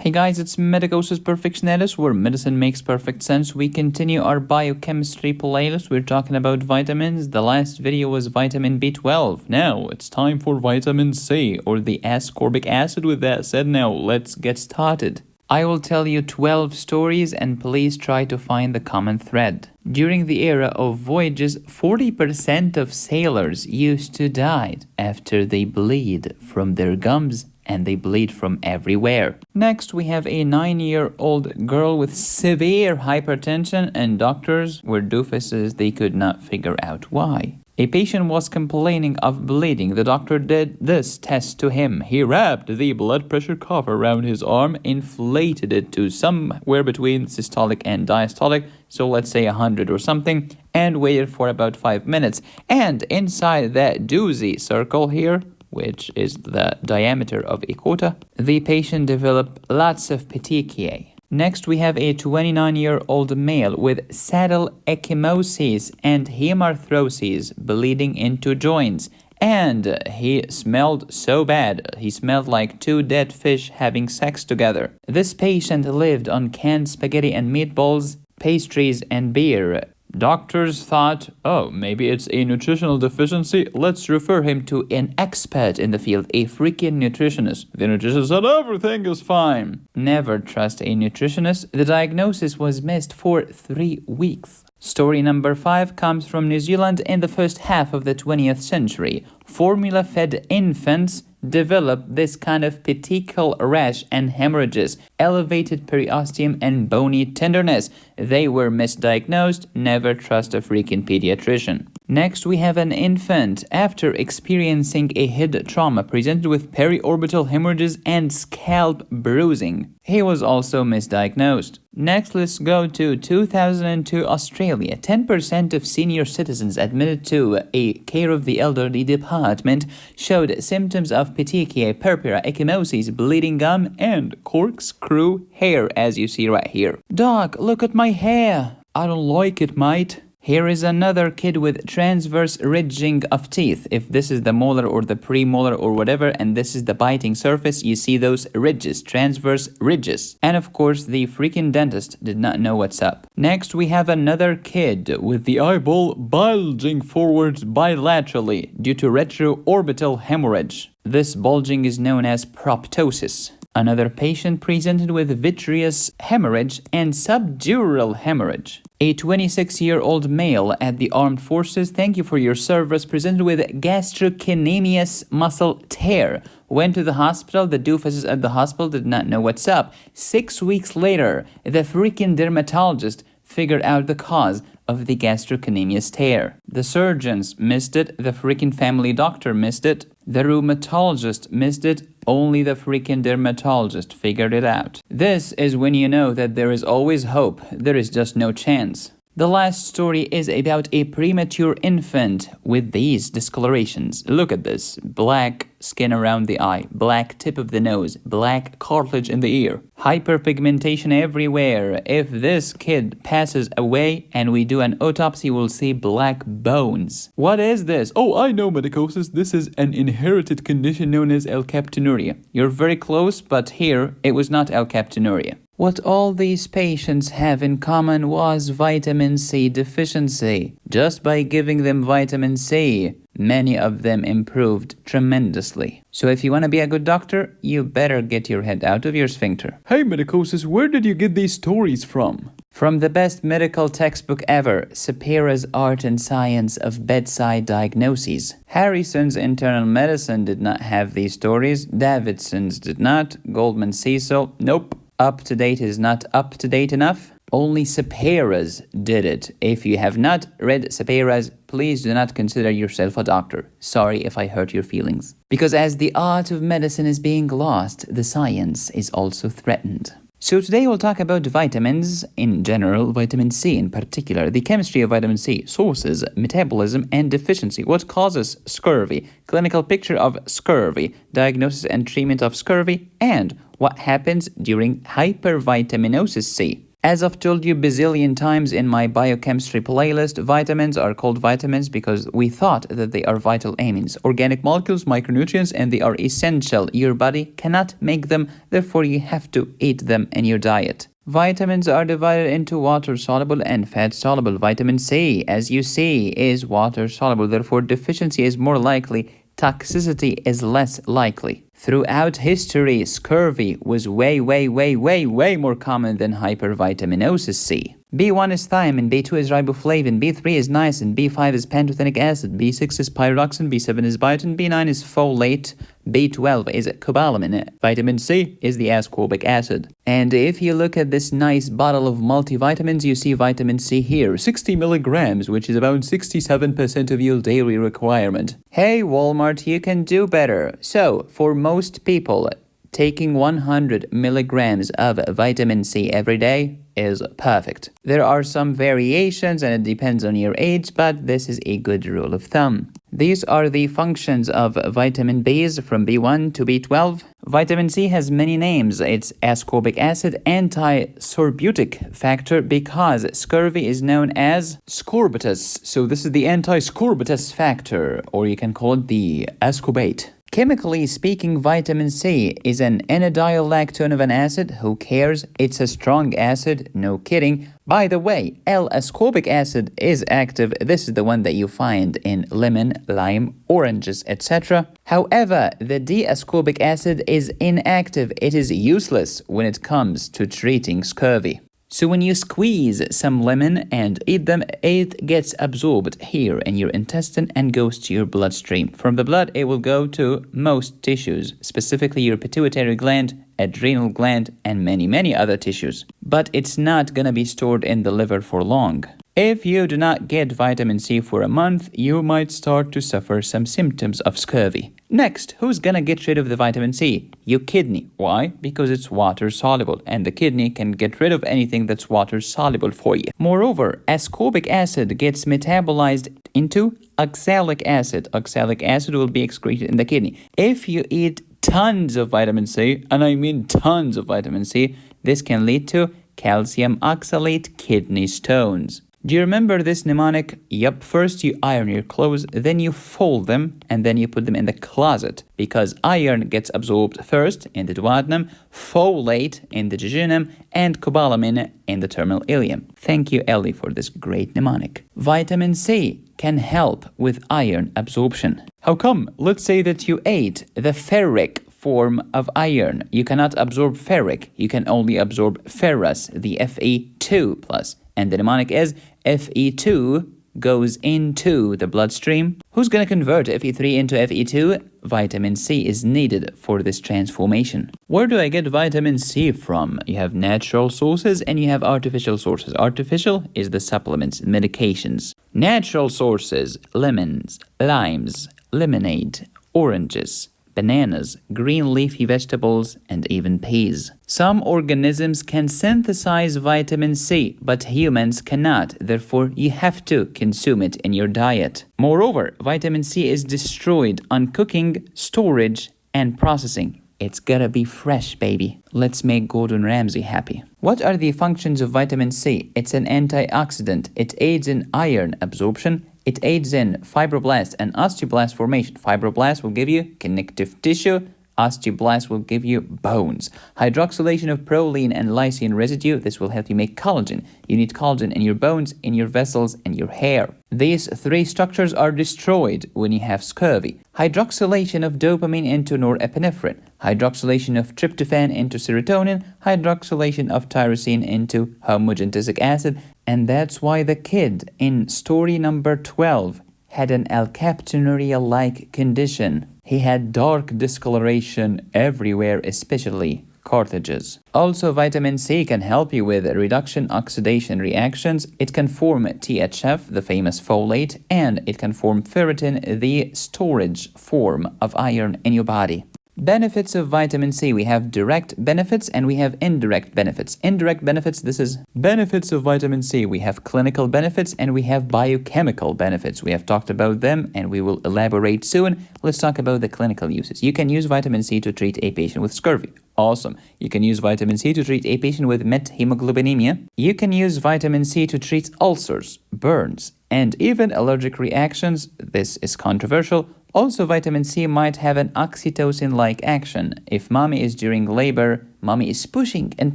Hey guys, it's Medicosis Perfectionalis, where medicine makes perfect sense. We continue our biochemistry playlist. We're talking about vitamins. The last video was vitamin B12. Now it's time for vitamin C, or the ascorbic acid. With that said, now let's get started. I will tell you 12 stories and please try to find the common thread. During the era of voyages, 40% of sailors used to die after they bleed from their gums, and they bleed from everywhere. Next, we have a 9-year-old girl with severe hypertension, and doctors were doofuses. They could not figure out why. A patient was complaining of bleeding. The doctor did this test to him. He wrapped the blood pressure cuff around his arm, inflated it to somewhere between systolic and diastolic, so let's say 100 or something, and waited for about 5 minutes. And inside that doozy circle here, which is the diameter of a quota, the patient developed lots of petechiae. Next, we have a 29-year-old male with saddle ecchymosis and hemarthrosis, bleeding into joints. And he smelled so bad. He smelled like two dead fish having sex together. This patient lived on canned spaghetti and meatballs, pastries, and beer. Doctors thought, oh, maybe it's a nutritional deficiency. Let's refer him to an expert in the field, a freaking nutritionist. The nutritionist said everything is fine. Never trust a nutritionist. The diagnosis was missed for 3 weeks. Story number 5 comes from New Zealand in the first half of the 20th century. Formula-fed infants developed this kind of petechial rash and hemorrhages, elevated periosteum, and bony tenderness. They were misdiagnosed. Never trust a freaking pediatrician. Next, we have an infant, after experiencing a head trauma, presented with periorbital hemorrhages and scalp bruising. He was also misdiagnosed. Next, let's go to 2002 Australia. 10% of senior citizens admitted to a care of the elderly department showed symptoms of petechiae, purpura, ecchymosis, bleeding gum, and corkscrew hair, as you see right here. Doc, look at my hair. I don't like it, mate. Here is another kid with transverse ridging of teeth. If this is the molar or the premolar or whatever, and this is the biting surface, you see those ridges, transverse ridges. And of course, the freaking dentist did not know what's up. Next, we have another kid with the eyeball bulging forwards bilaterally due to retroorbital hemorrhage. This bulging is known as proptosis. Another patient presented with vitreous hemorrhage and subdural hemorrhage. A 26-year-old male at the Armed Forces, thank you for your service, presented with gastrocnemius muscle tear. Went to the hospital. The doofuses at the hospital did not know what's up. 6 weeks later, the freaking dermatologist figured out the cause of the gastrocnemius tear. The surgeons missed it. The freaking family doctor missed it. The rheumatologist missed it. Only the freaking dermatologist figured it out. This is when you know that there is always hope. There is just no chance. The last story is about a premature infant with these discolorations. Look at this. Black skin around the eye, black tip of the nose, black cartilage in the ear, hyperpigmentation everywhere. If this kid passes away and we do an autopsy, we'll see black bones. What is this? Oh, I know, medicosis. This is an inherited condition known as alkaptonuria. You're very close, but here it was not alkaptonuria. What all these patients have in common was vitamin C deficiency. Just by giving them vitamin C, many of them improved tremendously. So if you want to be a good doctor, you better get your head out of your sphincter. Hey, medicosis, where did you get these stories from? From the best medical textbook ever, Sapira's Art and Science of Bedside Diagnoses. Harrison's Internal Medicine did not have these stories. Davidson's did not. Goldman Cecil, nope. Up to date is not up to date enough. Only Sapira's did it. If you have not read Sapira's, please do not consider yourself a doctor. Sorry if I hurt your feelings. Because as the art of medicine is being lost, the science is also threatened. So today we'll talk about vitamins in general, vitamin C in particular, the chemistry of vitamin C, sources, metabolism, and deficiency. What causes scurvy? Clinical picture of scurvy, diagnosis and treatment of scurvy, and what happens during hypervitaminosis C. As I've told you bazillion times in my biochemistry playlist, vitamins are called vitamins because we thought that they are vital amines, organic molecules, micronutrients, and they are essential. Your body cannot make them, therefore you have to eat them in your diet. Vitamins are divided into water-soluble and fat-soluble. Vitamin C, as you see, is water-soluble. Therefore, deficiency is more likely. Toxicity is less likely. Throughout history, scurvy was way more common than hypervitaminosis C. B1 is thiamine, B2 is riboflavin, B3 is niacin, B5 is pantothenic acid, B6 is pyridoxine, B7 is biotin, B9 is folate, B12 is cobalamin, vitamin C is the ascorbic acid. And if you look at this nice bottle of multivitamins, you see vitamin C here, 60 milligrams, which is about 67% of your daily requirement. Hey Walmart, you can do better. So, for most people, taking 100 milligrams of vitamin C every day is perfect. There are some variations and it depends on your age, but this is a good rule of thumb. These are the functions of vitamin B's from B1 to B12. Vitamin C has many names. It's ascorbic acid, anti-scorbutic factor because scurvy is known as scorbutus. So this is the anti-scorbutus factor, or you can call it the ascorbate. Chemically speaking, vitamin C is an N-adioylactone of an acid. Who cares? It's a strong acid. No kidding. By the way, L-ascorbic acid is active. This is the one that you find in lemon, lime, oranges, etc. However, the D-ascorbic acid is inactive. It is useless when it comes to treating scurvy. So when you squeeze some lemon and eat them, it gets absorbed here in your intestine and goes to your bloodstream. From the blood, it will go to most tissues, specifically your pituitary gland, adrenal gland, and many other tissues. But it's not gonna be stored in the liver for long. If you do not get vitamin C for a month, you might start to suffer some symptoms of scurvy. Next, who's gonna get rid of the vitamin C? Your kidney. Why? Because it's water soluble, and the kidney can get rid of anything that's water soluble for you. Moreover, ascorbic acid gets metabolized into oxalic acid. Oxalic acid will be excreted in the kidney. If you eat tons of vitamin C, and I mean tons of vitamin C, this can lead to calcium oxalate kidney stones. Do you remember this mnemonic? Yup, first you iron your clothes, then you fold them, and then you put them in the closet. Because iron gets absorbed first in the duodenum, folate in the jejunum, and cobalamin in the terminal ileum. Thank you, Ellie, for this great mnemonic. Vitamin C can help with iron absorption. How come? Let's say that you ate the ferric form of iron. You cannot absorb ferric. You can only absorb ferrous, the Fe2+. And the mnemonic is Fe2 goes into the bloodstream. Who's going to convert Fe3 into Fe2? Vitamin C is needed for this transformation. Where do I get vitamin C from? You have natural sources and you have artificial sources. Artificial is the supplements, medications. Natural sources, lemons, limes, lemonade, oranges, bananas, green leafy vegetables, and even peas. Some organisms can synthesize vitamin C, but humans cannot. Therefore, you have to consume it in your diet. Moreover, vitamin C is destroyed on cooking, storage, and processing. It's gotta be fresh, baby. Let's make Gordon Ramsay happy. What are the functions of vitamin C? It's an antioxidant. It aids in iron absorption. It aids in fibroblast and osteoblast formation. Fibroblast will give you connective tissue. Osteoblast will give you bones. Hydroxylation of proline and lysine residue. This will help you make collagen. You need collagen in your bones, in your vessels, and your hair. These three structures are destroyed when you have scurvy. Hydroxylation of dopamine into norepinephrine. Hydroxylation of tryptophan into serotonin. Hydroxylation of tyrosine into homogentisic acid. And that's why the kid in story number 12 had an alkaptonuria-like condition. He had dark discoloration everywhere, especially cartilages. Also, vitamin C can help you with reduction-oxidation reactions. It can form THF, the famous folate, and it can form ferritin, the storage form of iron in your body. Benefits of vitamin C. We have direct benefits and we have indirect benefits. Indirect benefits, this is benefits of vitamin C. We have clinical benefits and we have biochemical benefits. We have talked about them and we will elaborate soon. Let's talk about the clinical uses. You can use vitamin C to treat a patient with scurvy. Awesome. You can use vitamin C to treat a patient with methemoglobinemia. You can use vitamin C to treat ulcers, burns, and even allergic reactions. This is controversial. Also, vitamin C might have an oxytocin-like action. If mommy is during labor, mommy is pushing and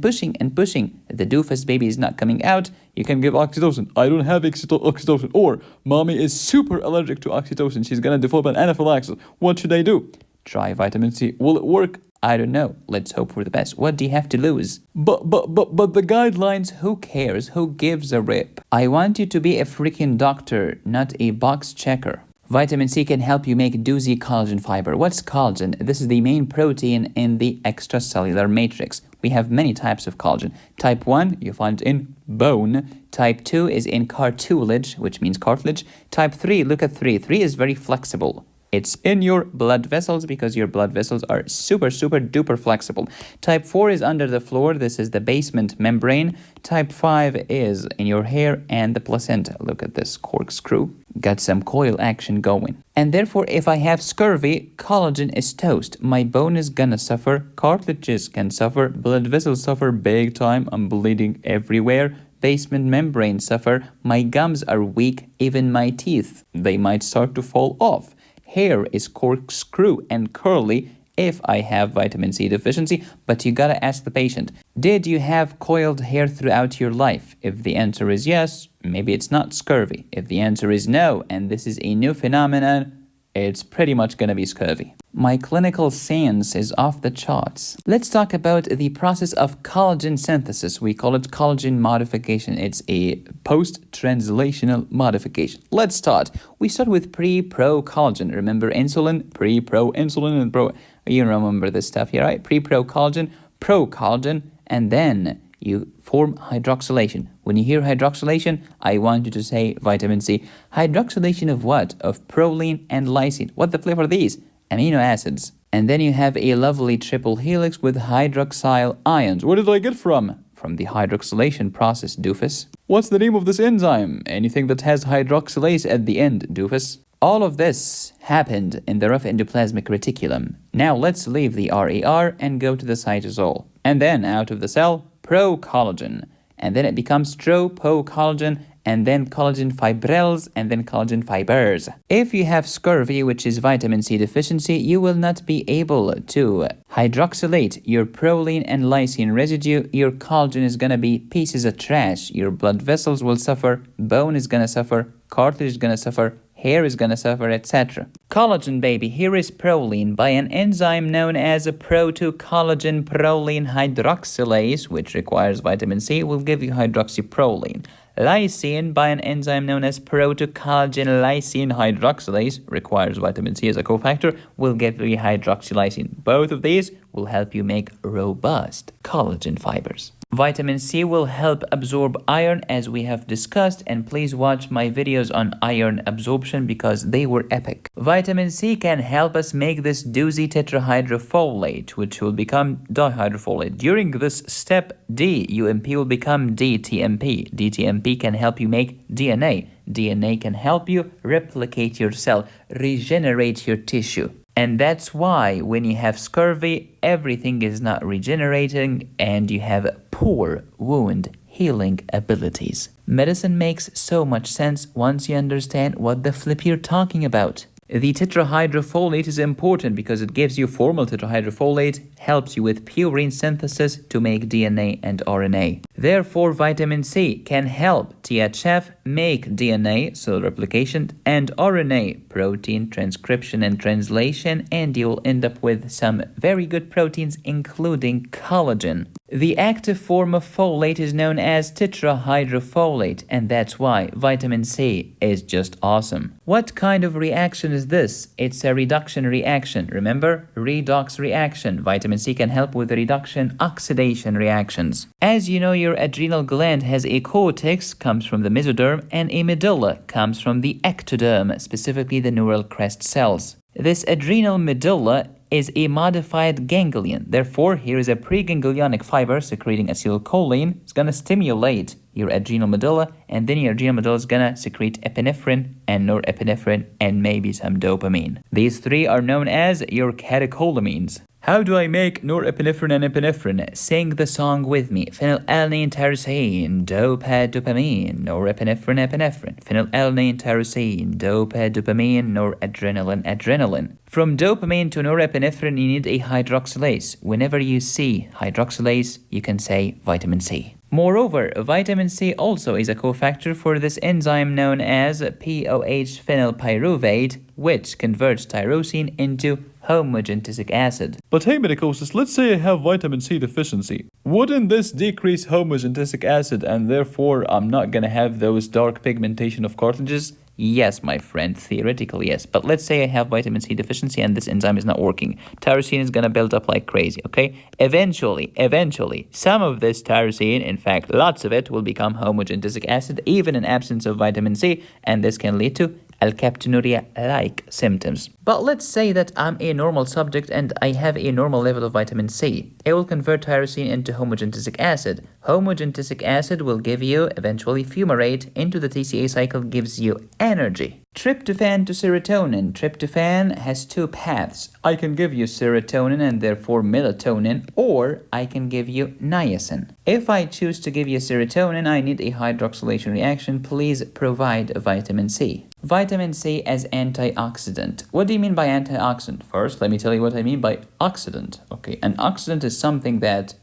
pushing and pushing. The doofus baby is not coming out. You can give oxytocin. I don't have oxytocin. Or mommy is super allergic to oxytocin. She's going to develop an anaphylaxis. What should I do? Try vitamin C. Will it work? I don't know. Let's hope for the best. What do you have to lose? But the guidelines, who cares? Who gives a rip? I want you to be a freaking doctor, not a box checker. Vitamin C can help you make doozy collagen fiber. What's collagen? This is the main protein in the extracellular matrix. We have many types of collagen. Type 1, you find it in bone. Type 2 is in cartilage, which means cartilage. Type 3, look at 3. 3 is very flexible. It's in your blood vessels because your blood vessels are super duper flexible. Type 4 is under the floor. This is the basement membrane. Type 5 is in your hair and the placenta. Look at this corkscrew. Got some coil action going. And therefore, if I have scurvy, collagen is toast. My bone is gonna suffer. Cartilages can suffer. Blood vessels suffer big time. I'm bleeding everywhere. Basement membrane suffer. My gums are weak. Even my teeth, they might start to fall off. Hair is corkscrew and curly if I have vitamin C deficiency, but you gotta ask the patient, did you have coiled hair throughout your life? If the answer is yes, maybe it's not scurvy. If the answer is no, and this is a new phenomenon, it's pretty much gonna be scurvy. My clinical sense is off the charts. Let's talk about the process of collagen synthesis. We call it collagen modification. It's a post-translational modification. Let's start. We start with pre-pro collagen. Remember insulin? Pre-pro insulin and pro. You remember this stuff here, right? Pre-pro collagen, pro collagen, and then you form hydroxylation. When you hear hydroxylation, I want you to say vitamin C. Hydroxylation of what? Of proline and lysine. What the flavor are these? Amino acids. And then you have a lovely triple helix with hydroxyl ions. Where did I get from? From the hydroxylation process, doofus. What's the name of this enzyme? Anything that has hydroxylase at the end, doofus. All of this happened in the rough endoplasmic reticulum. Now let's leave the RAR and go to the cytosol. And then out of the cell, pro-collagen. And then it becomes tropo-collagen, and then collagen fibrils, and then collagen fibers. If you have scurvy, which is vitamin C deficiency, you will not be able to hydroxylate your proline and lysine residue. Your collagen is gonna be pieces of trash. Your blood vessels will suffer, bone is gonna suffer, cartilage is gonna suffer, hair is gonna suffer, etc. Collagen, baby, here is proline by an enzyme known as a proto-collagen proline hydroxylase, which requires vitamin C, will give you hydroxyproline. Lysine by an enzyme known as proto-collagen lysine hydroxylase, requires vitamin C as a cofactor, will give you hydroxylysine. Both of these will help you make robust collagen fibers. Vitamin C will help absorb iron, as we have discussed, and please watch my videos on iron absorption because they were epic. Vitamin C can help us make this doozy tetrahydrofolate, which will become dihydrofolate. During this step, DUMP will become DTMP. DTMP can help you make DNA. DNA can help you replicate your cell, regenerate your tissue. And that's why when you have scurvy, everything is not regenerating and you have poor wound healing abilities. Medicine makes so much sense once you understand what the flip you're talking about. The tetrahydrofolate is important because it gives you formal tetrahydrofolate, helps you with purine synthesis to make DNA and RNA. Therefore, vitamin C can help THF make DNA, cell replication, and RNA, protein transcription and translation, and you'll end up with some very good proteins, including collagen. The active form of folate is known as tetrahydrofolate, and that's why vitamin C is just awesome. What kind of reaction is this? It's a reduction reaction. Remember? Redox reaction. Vitamin C can help with the reduction oxidation reactions. As you know, your adrenal gland has a cortex, comes from the mesoderm, and a medulla, comes from the ectoderm, specifically the neural crest cells. This adrenal medulla is a modified ganglion. Therefore, here is a preganglionic fiber secreting acetylcholine. It's going to stimulate your adrenal medulla, and then your adrenal medulla is going to secrete epinephrine and norepinephrine and maybe some dopamine. These three are known as your catecholamines. How do I make norepinephrine and epinephrine? Sing the song with me. Phenylalanine, tyrosine, dopa, dopamine, norepinephrine, epinephrine. Phenylalanine, tyrosine, dopa, dopamine, noradrenaline, adrenaline. From dopamine to norepinephrine, you need a hydroxylase. Whenever you see hydroxylase, you can say vitamin C. Moreover, vitamin C also is a cofactor for this enzyme known as POH phenylpyruvate, which converts tyrosine into homogentic acid. But hey, medicosis, let's say I have vitamin C deficiency. Wouldn't this decrease homogentic acid and therefore I'm not gonna have those dark pigmentation of cartilages? Yes, my friend, theoretically yes. But let's say I have vitamin C deficiency and this enzyme is not working. Tyrosine is gonna build up like crazy, okay? Eventually, some of this tyrosine, in fact, lots of it, will become homogentic acid even in absence of vitamin C, and this can lead to alkaptonuria-like symptoms. But let's say that I'm a normal subject and I have a normal level of vitamin C. It will convert tyrosine into homogentic acid. Homogentic acid will give you eventually fumarate into the TCA cycle, gives you energy. Tryptophan to serotonin. Tryptophan has two paths. I can give you serotonin and therefore melatonin, or I can give you niacin. If I choose to give you serotonin, I need a hydroxylation reaction. Please provide vitamin C. Vitamin C as antioxidant. What do you mean by antioxidant? First, let me tell you what I mean by oxidant. Okay, an oxidant is something that,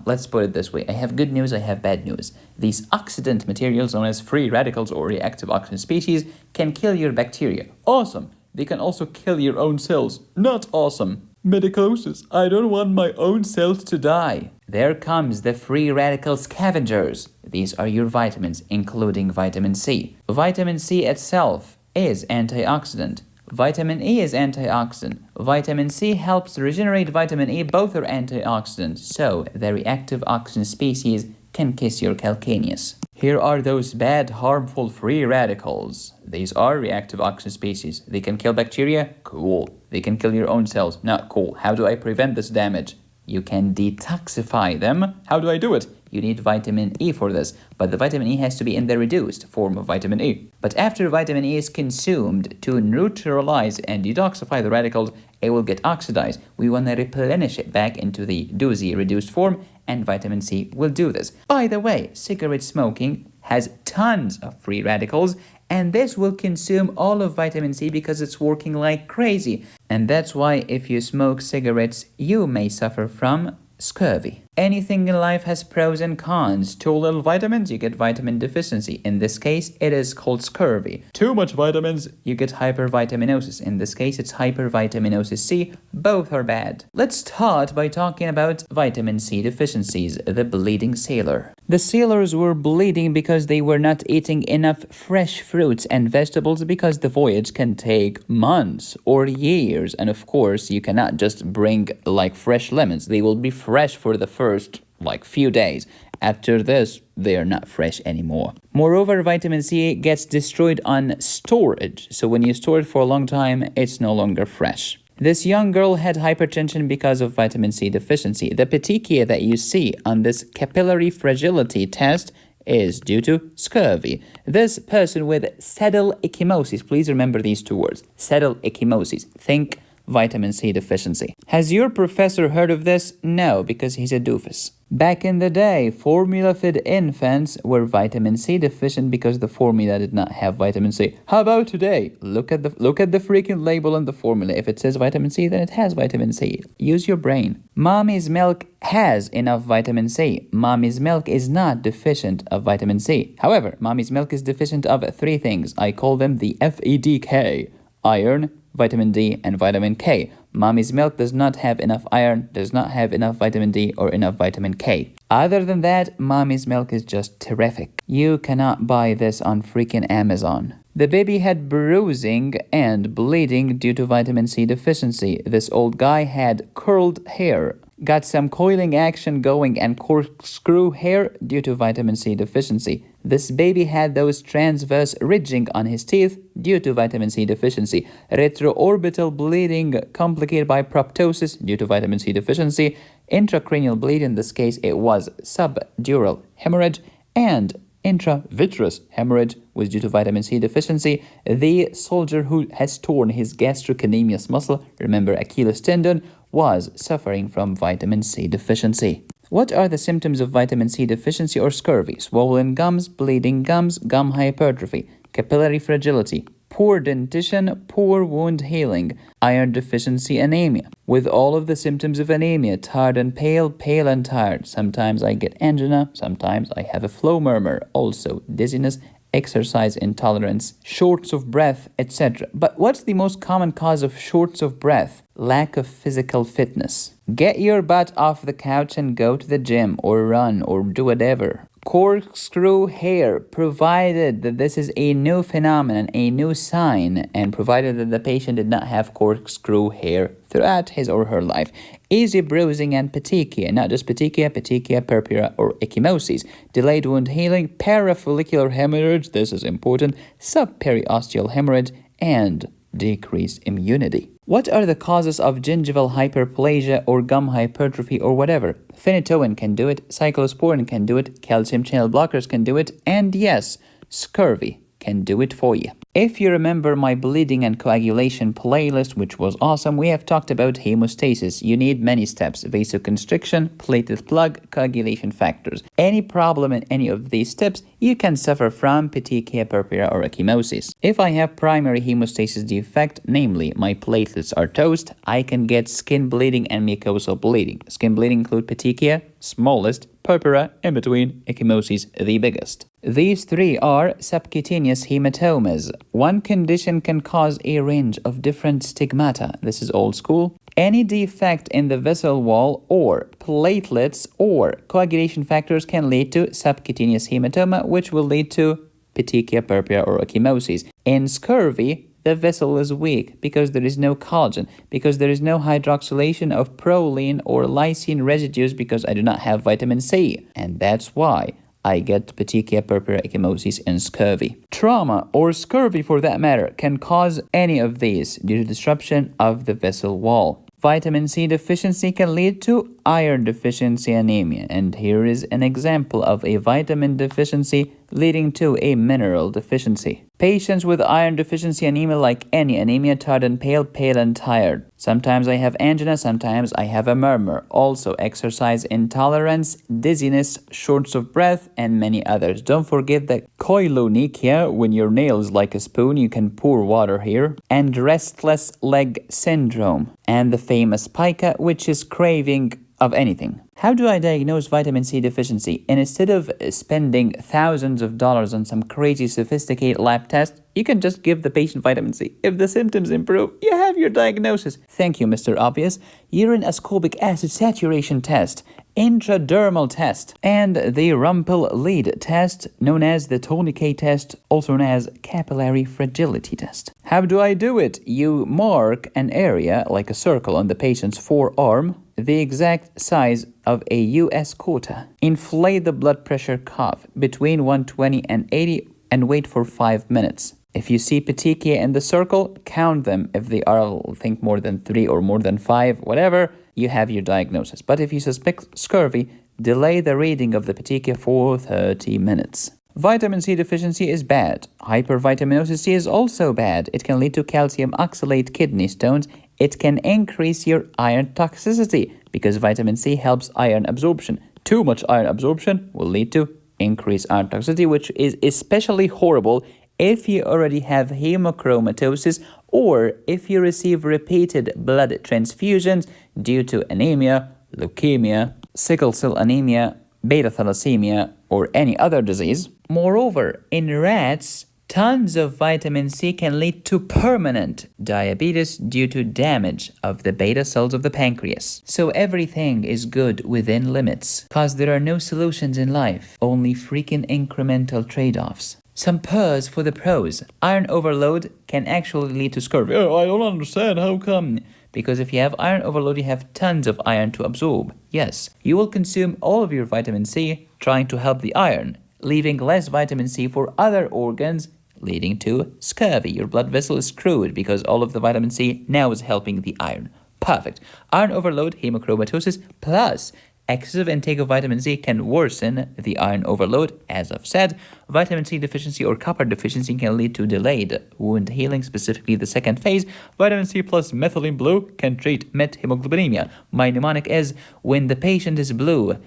let's put it this way. I have good news, I have bad news. These oxidant materials, known as free radicals or reactive oxygen species, can kill your bacteria. Awesome. They can also kill your own cells. Not awesome. Medicosis, I don't want my own cells to die. There comes the free radical scavengers. These are your vitamins, including vitamin C. Vitamin C itself is antioxidant. Vitamin E is antioxidant. Vitamin C helps regenerate vitamin E. Both are antioxidants, so the reactive oxygen species can kiss your calcaneus. Here are those bad, harmful free radicals. These are reactive oxygen species. They can kill bacteria? Cool. They can kill your own cells? Not cool. How do I prevent this damage? You can detoxify them. How do I do it? You need vitamin E for this, but the vitamin E has to be in the reduced form of vitamin E. But after vitamin E is consumed to neutralize and detoxify the radicals, it will get oxidized. We want to replenish it back into the doozy reduced form, and vitamin C will do this. By the way, cigarette smoking has tons of free radicals, and this will consume all of vitamin C because it's working like crazy. And that's why if you smoke cigarettes, you may suffer from scurvy. Anything in life has pros and cons. Too little vitamins, you get vitamin deficiency. In this case, it is called scurvy. Too much vitamins, you get hypervitaminosis. In this case, it's hypervitaminosis C. Both are bad. Let's start by talking about vitamin C deficiencies, the bleeding sailor. The sailors were bleeding because they were not eating enough fresh fruits and vegetables because the voyage can take months or years. And of course, you cannot just bring like fresh lemons. They will be fresh for the first few days. After this, they are not fresh anymore. Moreover, vitamin C gets destroyed on storage. So when you store it for a long time, it's no longer fresh. This young girl had hypertension because of vitamin C deficiency. The petechia that you see on this capillary fragility test is due to scurvy. This person with saddle ecchymosis, please remember these two words, saddle ecchymosis. Think vitamin C deficiency. Has your professor heard of this? No, because he's a doofus. Back in the day, formula-fed infants were vitamin C deficient because the formula did not have vitamin C. How about today? Look at the freaking label on the formula. If it says vitamin C, then it has vitamin C. Use your brain. Mommy's milk has enough vitamin C. Mommy's milk is not deficient of vitamin C. However, mommy's milk is deficient of three things. I call them the FEDK: iron, vitamin D, and vitamin K. Mommy's milk does not have enough iron, does not have enough vitamin D or enough vitamin K. Other than that, mommy's milk is just terrific. You cannot buy this on freaking Amazon. The baby had bruising and bleeding due to vitamin C deficiency. This old guy had curled hair. got some coiling action going and corkscrew hair due to vitamin C deficiency. This baby had those transverse ridging on his teeth due to vitamin C deficiency. Retroorbital bleeding complicated by proptosis due to vitamin C deficiency. Intracranial bleed, in this case it was subdural hemorrhage, and intravitreous hemorrhage was due to vitamin C deficiency. The soldier who has torn his gastrocnemius muscle, remember Achilles tendon, was suffering from vitamin C deficiency. What are the symptoms of vitamin C deficiency or scurvy? Swollen gums, bleeding gums, gum hypertrophy, capillary fragility, poor dentition, poor wound healing, iron deficiency anemia. With all of the symptoms of anemia, tired and pale, pale and tired. Sometimes I get angina, sometimes I have a flow murmur, also dizziness, exercise intolerance, shortness of breath, etc. But what's the most common cause of shortness of breath? Lack of physical fitness. Get your butt off the couch and go to the gym or run or do whatever. Corkscrew hair, provided that this is a new phenomenon, a new sign, and provided that the patient did not have corkscrew hair throughout his or her life. Easy bruising and petechia, not just petechia, purpura, or ecchymosis. Delayed wound healing, parafollicular hemorrhage, this is important, subperiosteal hemorrhage, and decreased immunity. What are the causes of gingival hyperplasia or gum hypertrophy or whatever? Phenytoin can do it, cyclosporin can do it, calcium channel blockers can do it, and yes, scurvy can do it for you. If you remember my bleeding and coagulation playlist, which was awesome, we have talked about hemostasis. You need many steps: vasoconstriction, platelet plug, coagulation factors. Any problem in any of these steps, you can suffer from petechia, purpura, or ecchymosis. If I have primary hemostasis defect, namely my platelets are toast, I can get skin bleeding and mucosal bleeding. Skin bleeding include petechia, smallest, purpura, in between, ecchymosis, the biggest. These three are subcutaneous hematomas. One condition can cause a range of different stigmata. This is old school. Any defect in the vessel wall or platelets or coagulation factors can lead to subcutaneous hematoma, which will lead to petechia, purpura, or ecchymosis. In scurvy, the vessel is weak because there is no collagen, because there is no hydroxylation of proline or lysine residues, because I do not have vitamin C. And that's why I get petechia, purpura, ecchymosis, and scurvy. Trauma, or scurvy for that matter, can cause any of these due to disruption of the vessel wall. Vitamin C deficiency can lead to iron deficiency anemia, and here is an example of a vitamin deficiency leading to a mineral deficiency. Patients with iron deficiency anemia, like any anemia, tired and pale, pale and tired. Sometimes I have angina, sometimes I have a murmur. Also exercise intolerance, dizziness, shortness of breath, and many others. Don't forget the koilonychia, when your nail is like a spoon, you can pour water here. And restless leg syndrome. And the famous pica, which is craving of anything. How do I diagnose vitamin C deficiency? And instead of spending thousands of dollars on some crazy sophisticated lab test, you can just give the patient vitamin C. If the symptoms improve, you have your diagnosis. Thank you, Mr. Obvious. Urine ascorbic acid saturation test, intradermal test, and the Rumpel lead test, known as the tourniquet test, also known as capillary fragility test. How do I do it? You mark an area, like a circle, on the patient's forearm, the exact size of a U.S. quota. Inflate the blood pressure cuff between 120 and 80 and wait for 5 minutes. If you see petechia in the circle, count them. If they are, I think, more than 3 or more than 5, whatever, you have your diagnosis. But if you suspect scurvy, delay the reading of the petechia for 30 minutes. Vitamin C deficiency is bad. Hypervitaminosis C is also bad. It can lead to calcium oxalate kidney stones. It can increase your iron toxicity because vitamin C helps iron absorption. Too much iron absorption will lead to increased iron toxicity, which is especially horrible if you already have hemochromatosis or if you receive repeated blood transfusions due to anemia, leukemia, sickle cell anemia, beta thalassemia, or any other disease. Moreover, in rats, tons of vitamin C can lead to permanent diabetes due to damage of the beta cells of the pancreas. So everything is good within limits, cause there are no solutions in life, only freaking incremental trade-offs. Some purrs for the pros. Iron overload can actually lead to scurvy. Oh, I don't understand. How come? because if you have iron overload, you have tons of iron to absorb. Yes, you will consume all of your vitamin C trying to help the iron, leaving less vitamin C for other organs, leading to scurvy. Your blood vessel is screwed because all of the vitamin C now is helping the iron. Perfect. Iron overload, hemochromatosis, plus excessive intake of vitamin C can worsen the iron overload. As I've said, vitamin C deficiency or copper deficiency can lead to delayed wound healing, specifically the second phase. Vitamin C plus methylene blue can treat methemoglobinemia. My mnemonic is, when the patient is blue,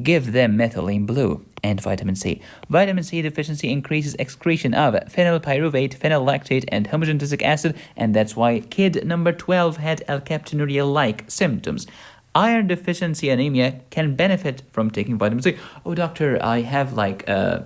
give them methylene blue and vitamin C. Vitamin C deficiency increases excretion of phenylpyruvate, phenylactate, and homogenesic acid, and that's why kid number 12 had alkaptonuria-like symptoms. Iron deficiency anemia can benefit from taking vitamin C. Oh, doctor, I have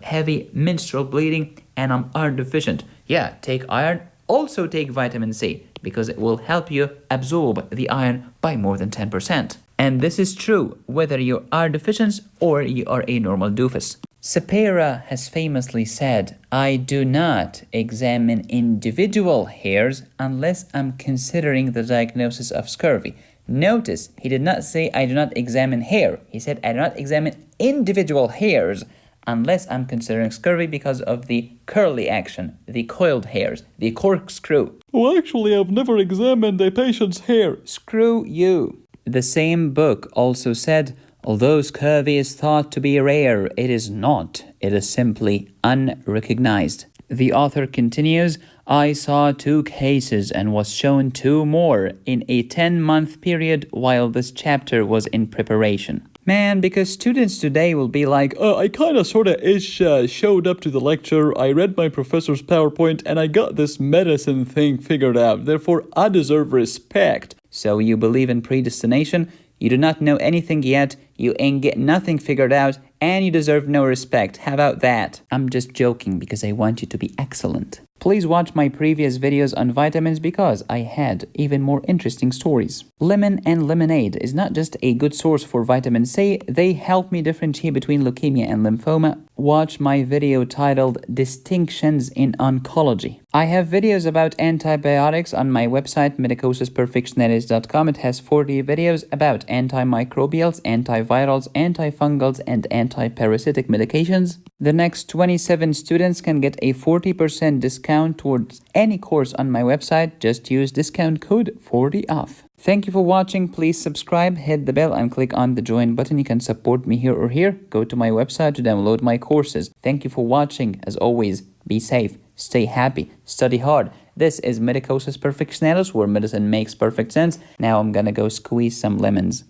heavy menstrual bleeding and I'm iron deficient. Yeah, take iron. Also take vitamin C because it will help you absorb the iron by more than 10%. And this is true whether you are deficient or you are a normal doofus. Sapira has famously said, I do not examine individual hairs unless I'm considering the diagnosis of scurvy. Notice, he did not say, I do not examine hair. He said, I do not examine individual hairs unless I'm considering scurvy because of the curly action, the coiled hairs, the corkscrew. Well, actually, I've never examined a patient's hair. Screw you. The same book also said, although scurvy is thought to be rare, it is not. It is simply unrecognized. The author continues, I saw 2 cases and was shown 2 more in a 10-month period while this chapter was in preparation. Man, because students today will be like, I kinda sorta showed up to the lecture, I read my professor's PowerPoint, and I got this medicine thing figured out. Therefore, I deserve respect. So you believe in predestination? You do not know anything yet, you ain't get nothing figured out, and you deserve no respect. How about that? I'm just joking because I want you to be excellent. Please watch my previous videos on vitamins because I had even more interesting stories. Lemon and lemonade is not just a good source for vitamin C, they help me differentiate between leukemia and lymphoma. Watch my video titled Distinctions in Oncology. I have videos about antibiotics on my website medicosisperfectionalis.com. It has 40 videos about antimicrobials, antivirals, antifungals, and antiparasitic medications. The next 27 students can get a 40% discount towards any course on my website. Just use discount code 40OFF. Thank you for watching. Please subscribe, hit the bell, and click on the join button. You can support me here or here. Go to my website to download my courses. Thank you for watching. As always, be safe, stay happy, study hard. This is Medicosis Perfectionalis, where medicine makes perfect sense. Now I'm gonna go squeeze some lemons.